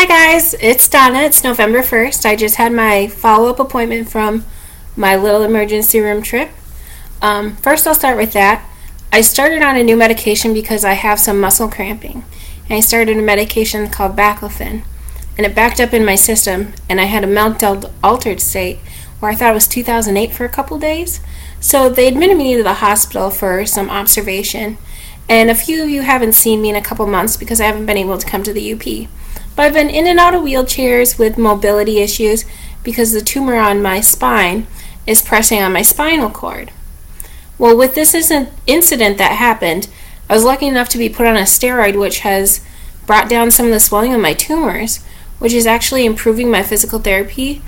guys, it's Donna. It's November 1st. I just had my follow-up appointment from my little emergency room trip. First I'll start with that. I started on a new medication because I have some muscle cramping. And I started a medication called baclofen. And it backed up in my system, and I had a meltdown altered state where I thought it was 2008 for a couple days. So they admitted me to the hospital for some observation. And a few of you haven't seen me in a couple months because I haven't been able to come to the UP. But I've been in and out of wheelchairs with mobility issues because the tumor on my spine is pressing on my spinal cord. Well, with this incident that happened, I was lucky enough to be put on a steroid, which has brought down some of the swelling of my tumors, which is actually improving my physical therapy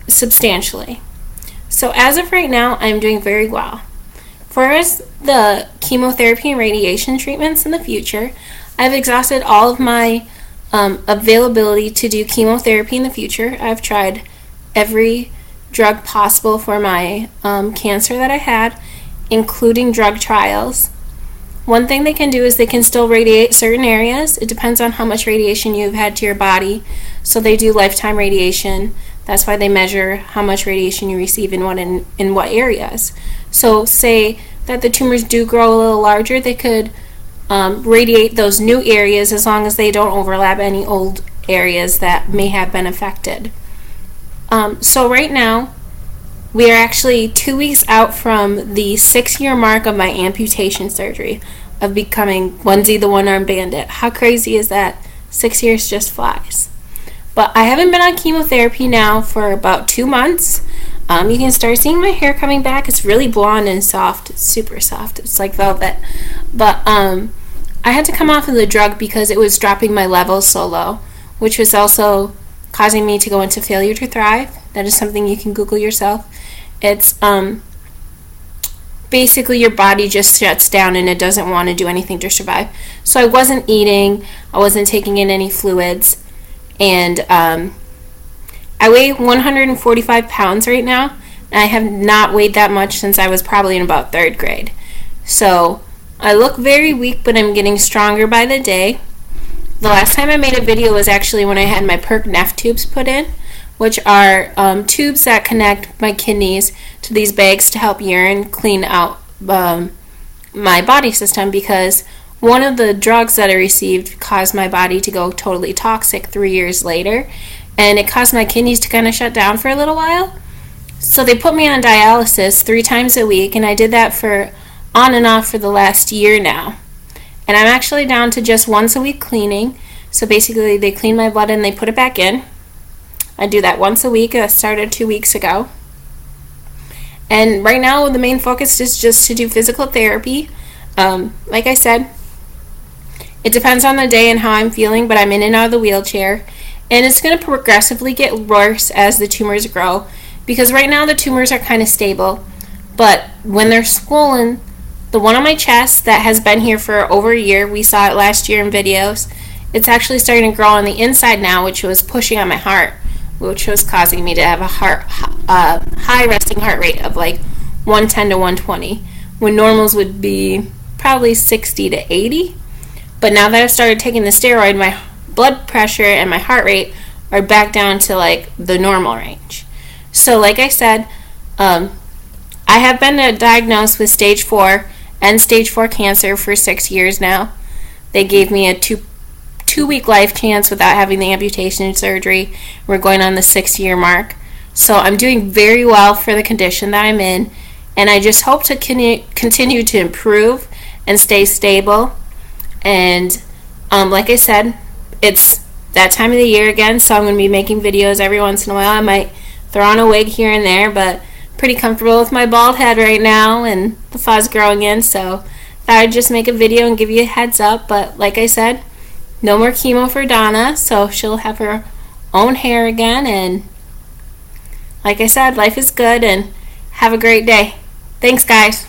substantially. So as of right now, I'm doing very well. For the chemotherapy and radiation treatments in the future, I've exhausted all of my availability to do chemotherapy in the future. I've tried every drug possible for my cancer that I had, including drug trials. One thing they can do is they can still radiate certain areas. It depends on how much radiation you've had to your body. So they do lifetime radiation. That's why they measure how much radiation you receive in what areas. So say that the tumors do grow a little larger, they could radiate those new areas as long as they don't overlap any old areas that may have been affected. So right now, we are actually 2 weeks out from the 6-year mark of my amputation surgery, of becoming Onesie the One-Armed Bandit. How crazy is that? 6 years just flies. But I haven't been on chemotherapy now for about 2 months. You can start seeing my hair coming back. It's really blonde and soft. It's super soft. It's like velvet. But I had to come off of the drug because it was dropping my levels so low, which was also causing me to go into failure to thrive. That is something you can Google yourself. It's basically your body just shuts down and it doesn't want to do anything to survive. So I wasn't eating, I wasn't taking in any fluids, and I weigh 145 pounds right now, and I have not weighed that much since I was probably in about 3rd grade. So I look very weak, but I'm getting stronger by the day. The last time I made a video was actually when I had my PERC neph tubes put in, which are tubes that connect my kidneys to these bags to help urine clean out my body system, because one of the drugs that I received caused my body to go totally toxic 3 years later, and it caused my kidneys to kind of shut down for a little while. So they put me on dialysis 3 times a week, and I did that for on and off for the last year now. And I'm actually down to just once a week cleaning. So basically they clean my blood and they put it back in. I do that once a week. I started 2 weeks ago. And right now the main focus is just to do physical therapy. Like I said, it depends on the day and how I'm feeling, but I'm in and out of the wheelchair. And it's going to progressively get worse as the tumors grow, because right now the tumors are kind of stable. But when they're swollen, the one on my chest that has been here for over a year, we saw it last year in videos, it's actually starting to grow on the inside now, which was pushing on my heart, which was causing me to have a high resting heart rate of like 110 to 120, when normals would be probably 60 to 80. But now that I've started taking the steroid, my blood pressure and my heart rate are back down to like the normal range. So like I said, I have been diagnosed with stage 4 and stage 4 cancer for 6 years now. They gave me a two-week life chance without having the amputation surgery. We're going on the 6-year mark. So I'm doing very well for the condition that I'm in, and I just hope to continue to improve and stay stable. And like I said, it's that time of the year again, so I'm going to be making videos every once in a while. I might throw on a wig here and there, but pretty comfortable with my bald head right now and the fuzz growing in, so thought I'd just make a video and give you a heads up. But like I said, no more chemo for Donna, so she'll have her own hair again. And like I said, life is good, and have a great day. Thanks, guys.